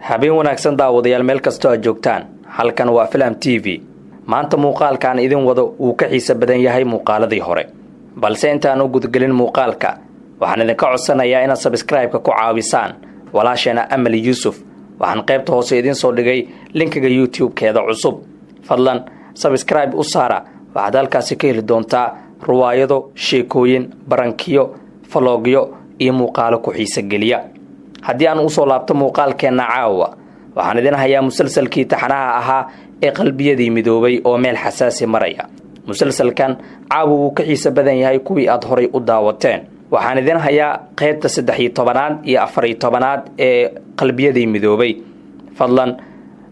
habeen wanaagsan daawadayaal meel kastoo aad joogtaan halkan waa Film TV maanta muuqaalkan idin wado uu ka xiisa badan yahay muuqaaladii hore balse intaan u gudgalin muuqaalka waxaan idin ka codsanayaa inaad subscribe-ka ku caawisaan walaashana Amal Yusuf waxaan qaybta hoose idin soo dhigay linkiga YouTube-keeda cusub fadlan subscribe u saara waxaad halkaas ka heli doontaa ruwaayado sheekooyin barankiyo falogyo iyo muuqaalo ku xiisa geliya haddii aan u soo laabto muuqaalkeena caawa waxaan idin hayaa musalsalkii taxanaha ahaa ee qalbiyadii midoobay oo meel xasaasi maraya musalsalkan caawa wuu ka xiisa badan yahay kuwii aad horay u daawateen waxaan idin hayaa qaybta 13aad iyo 14aad ee qalbiyadii midoobay fadlan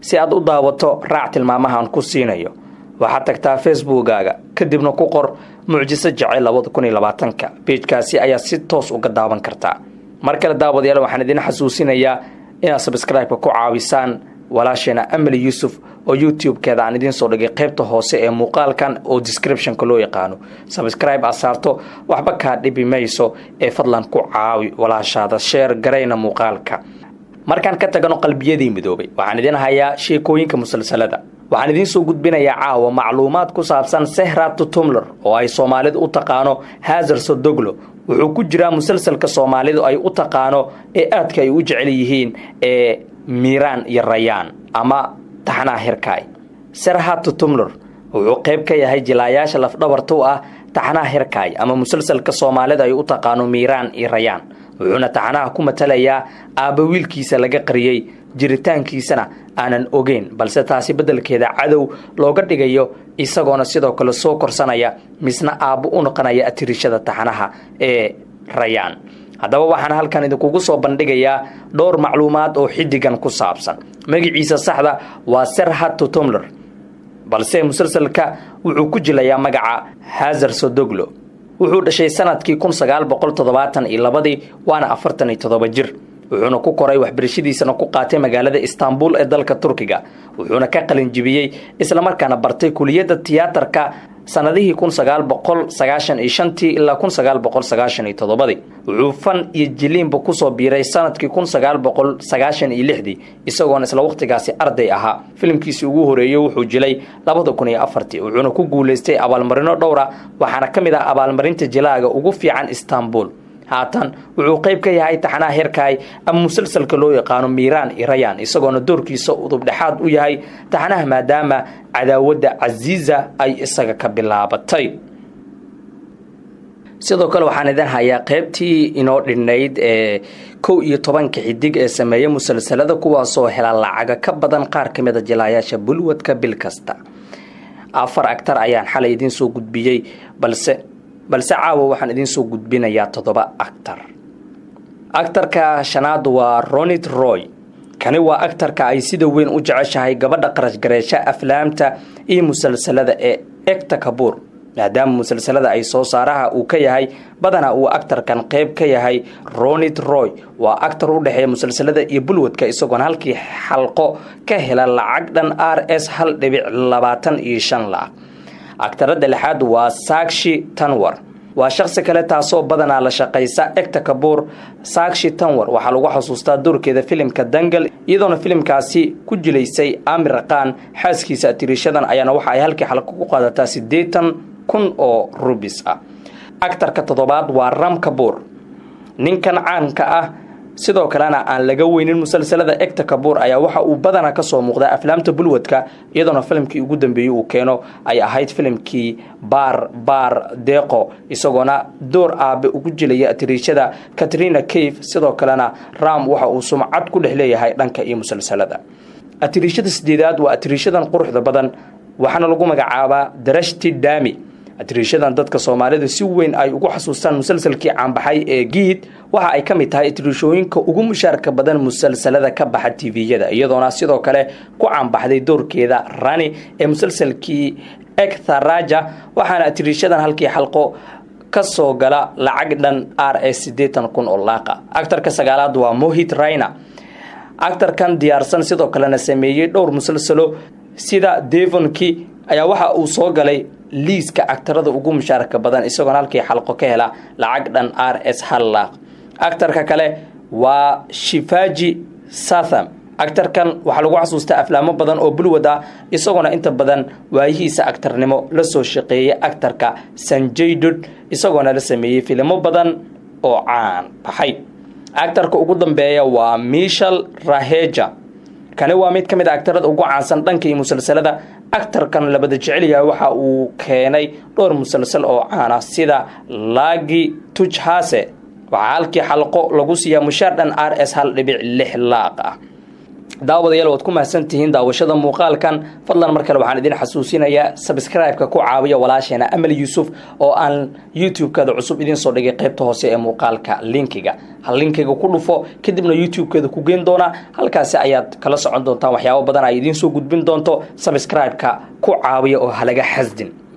si aad u daawato raac tilmaamahan ku siinayo waxaad tagtaa Facebook-gaaga kadibna ku qor mucjiso jacayl 2020 page-kaasi ayaa si toos uga daawan kartaa markale daawadayaal waxaan idin xasuusinayaa inaad subscribe-ka ku caawisaan walaashana Amal Yusuf oo YouTube-keeda aan idin soo dhigay qaybta hoose ee muuqaalkan oo description-ka loo yaqaano subscribe asaarto waxba ka dhibi mayso ee fadlan ku caawi walaashada share gareyna muuqaalka markaan ka tagano qalbiyadii midoobay waxaan idin hayaa sheekooyinka musalsalada waxaan idin soo gudbinayaa caawa macluumaad ku saabsan Sehrat Tumler oo ay Soomaalidu u taqaano Hazar Sodoglo wuxuu ku jiraa musalsalka Soomaalidu ay u taqaano ee aadka ay u jecel yihiin ee Miiraan iyo Rayaan ama taxanaha Hirkaay Sehrat Tumler wuxuu qayb ka yahay jilaayaasha lafdhabarta u ah taxanaha Hirkaay ama musalsalka Soomaalidu ay u taqaano Miiraan iyo Rayaan wuxuuna taxanaha ku matalayaa aaba wiilkiisa laga qariyay jiritaankiisana aanan ogeyn balse taasi bedelkeeda cadow looga dhigayo isagoona sidoo kale soo korsanaya misna aabo u noqonaya atirishada taxanaha ee Rayaan haddaba waxaan halkan idinku soo bandhigayaa dhowr macluumaad oo xidigan ku saabsan magaciisa saxda waa Sehrat Tumler balse musalsalka wuxuu ku jilayaa magaca Hazar Sodoglo wuxuu dhashay sanadkii 1972 waana 47 jir wuxuuna ku koray waxbarashadiisana ku qaatay magaalada Istanbul ee dalka Turkiga wuxuuna ka qalin jibiyay isla markaana bartay kulliyadda tiyaatarka sanadihii 1995 ilaa 1997 wuxuu fan iyo jiliinba ku soo biiray sanadkii 1996 isagoon isla waqtigaasi arday ahaa filimkiisii ugu horeeyay wuxuu jilay 2004 wuxuuna ku guuleystay abaalmarino dhowr ah waxaana kamid ah abaalmarinta jilaaga ugu fiican Istanbul haatan wuxuu qayb ka yahay taxanaha Hirkaay ama musalsalka loo yaqaano Miiraan iyo Rayaan isagoona doorkiisa udub dhaxaad u yahay taxanaha maadaama cadaawada Aziza ay isaga ka bilaabatay sidoo kale waxaan idin hayaa qaybtii inoo dhinayd ee 11 xidig ee sameeyay musalsalada kuwaasoo hela lacag ka badan qaar kamid ah jilaayaasha bulwadka bil kasta 4 actor ayaan xalay idin soo gudbiyay balse caawa waxaan idin soo gudbinayaa 7 actorka shanaad waa Ronit Roy kani waa actorka ay sida weyn u jeceshahay gabadha qarash gareesha aflaamta iyo musalsalada ee Qeybta Kabuur maadaama musalsalada ay soo saaraha uu ka yahay badana uu actorkan qayb ka yahay Ronit Roy waa actor u dhaxeeya musalsalada iyo bulwadka isagoon halkii xalqo ka hela lacag dhan RS 1.25 lac actorada lixaad waa Sakshi Tanwar waa shakhsi kale taasoo badanaa la shaqeysa Qeybta Kabuur Sakshi Tanwar waxaa lagu xasuustaa doorkeeda filimka Dangal iyadoona filimkaasi ku jilaysay Amir Khan xaaskiisa atirishadan ayaana waxa ay halkii xalqo ku qaadataa 80,000 oo rupees ah actorka toddobaad waa Ram Kapoor ninkan caanka ah sidoo kalena aan laga weynin musalsalada Qeybta Kabuur ayaa waxa uu badana ka soo muuqda aflaamta bulwadka iyadoona filimkii ugu dambeeyay uu keeno ay ahayd filimkii Bar Deeqo isagoona door aabe ugu jilaya atirishada Katrina Kaif sidoo kalena Ram waxa uu sumcad ku dhexleeyahay dhanka iyo musalsalada atirishada sideedaad waa atirishadan quruxda badan waxaana lagu magacaabaa Darashti Dami atirishadan dadka Soomaalidu si weyn ay ugu xasuustaan musalsalkii caanbaxay ee Giid waxa ay kamid tahay atirishooyinka ugu mushaarka badan musalsalada ka baxa TV-yada iyadoona sidoo kale ku caanbaxday doorkeeda Rani ee musalsalkii Ekta Raja waxaana atirishadan halkii xalqo ka soo gala lacag dhan RS 80,000 oo laaqa actorka sagaalaad waa Mohit Raina actorkan diyaarsan sidoo kalena sameeyay dhowr musalsalo sida Devonki ayaa waxa uu soo galay liiska actorada ugu mushaarka badan isagoon halkii xalqo ka hela lacag dhan RS 1 lac actorka kale waa Shifaji Satham aktarkan waxa lagu xasuustaa aflaamo badan oo bulwad ah isaguna inta badan waayihiisa aktarnimo la soo shaqeeyay aktarka Sanjay Dutt isaguna la sameeyay filmo badan oo caan baxay aktarka ugu dambeeya waa Mishal Raheja kana waa mid kamid ah aktarada ugu caansan dhankii musalsalada aktarkan labada jecel yahay waxa uu keenay dhowr musalsal oo caan ah sida Lagi Tujhase waxa halkii xalqo lagu siiyaa mushaar dhan RS 1.6 laaq ah daawadayaal waad ku mahadsantihiin daawashada muuqaalkan fadlan mar kale waxaan idin xasuusinayaa subscribe-ka ku caawiya walaasheena Amal Yusuf oo aan YouTube-kada cusub idin soo dhigay qaybta hoose ee muuqaalka linkiga hal linkiga ku dhufo kadibna YouTube-kada ku geyn doona halkaas ayaad kala socon doontaan waxyaabo badan ay idin soo gudbin doonto subscribe-ka ku caawiya oo halaga xasdin